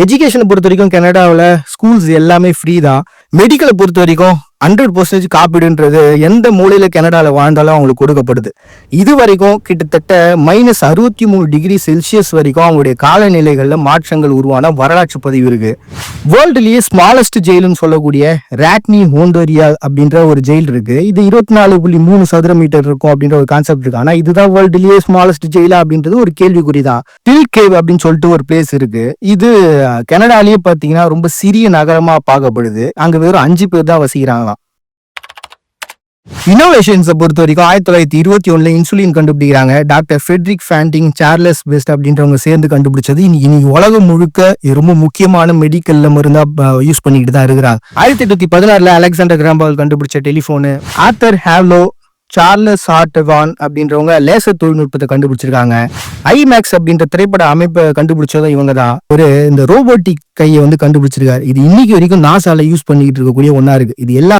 எஜுகேஷனை பொறுத்த வரைக்கும் கனடாவில் ஸ்கூல்ஸ் எல்லாமே ஃப்ரீ தான். மெடிக்கலை பொறுத்த வரைக்கும் 100% காப்பீடுன்றது எந்த மூலையில கனடாவில் வாழ்ந்தாலும் அவங்களுக்கு கொடுக்கப்படுது. இது வரைக்கும் கிட்டத்தட்ட -63°C வரைக்கும் அவங்களுடைய காலநிலைகளில் மாற்றங்கள் உருவான வரலாற்று பதிவு இருக்கு. வேர்ல்டுலேயே ஸ்மாலஸ்ட் ஜெயிலுன்னு சொல்லக்கூடிய ராட்னி ஹோண்டோரியா அப்படின்ற ஒரு ஜெயில் இருக்கு. இது 24.3 சதுர மீட்டர் இருக்கும் அப்படின்ற ஒரு கான்செப்ட் இருக்கு. ஆனா இதுதான் வேர்ல்டுலேயே ஸ்மாலஸ்ட் ஜெயிலா அப்படின்றது ஒரு கேள்விக்குறி தான். டில் கேவ் அப்படின்னு சொல்லிட்டு ஒரு பிளேஸ் இருக்கு. இது கனடாலேயே பார்த்தீங்கன்னா ரொம்ப சிறிய நகரமா பார்க்கப்படுது. அங்க வெறும் 5 பேர் தான் வசிக்கிறாங்க. இன்னோவேஷன்ஸை பொறுத்த வரைக்கும் 1921 இன்சுலின் கண்டுபிடிக்கிறாங்க. டாக்டர் ஃப்ரெட்ரிக் ஃபேண்டிங், சார்லஸ் பெஸ்ட் அப்படின்றவங்க சேர்ந்து கண்டுபிடிச்சது. இன்னைக்கு உலகம் முழுக்க ரொம்ப முக்கியமான மெடிக்கல்ல மருந்தா யூஸ் பண்ணிக்கிட்டு தான் இருக்கிறாங்க. 1816 அலெக்சாண்டர் கிராம்பால் கண்டுபிடிச்ச டெலிஃபோனு, ஆர்தர் ஹேவ்லோ, சார்லஸ் ஹார்ட்வான் அப்படின்றவங்க லேசர் தொழில்நுட்பத்தை கண்டுபிடிச்சிருக்காங்க. ஐமேக்ஸ் அப்படின்ற திரைப்பட அமைப்பை கண்டுபிடிச்சதும் இவங்க தான். இந்த ரோபோட்டிக் கையை கண்டுபிடிச்சிருக்காரு. இது இன்னைக்கு வரைக்கும் நாசால யூஸ் பண்ணிக்கிட்டு இருக்கக்கூடிய ஒன்னா இருக்கு. இது எல்லா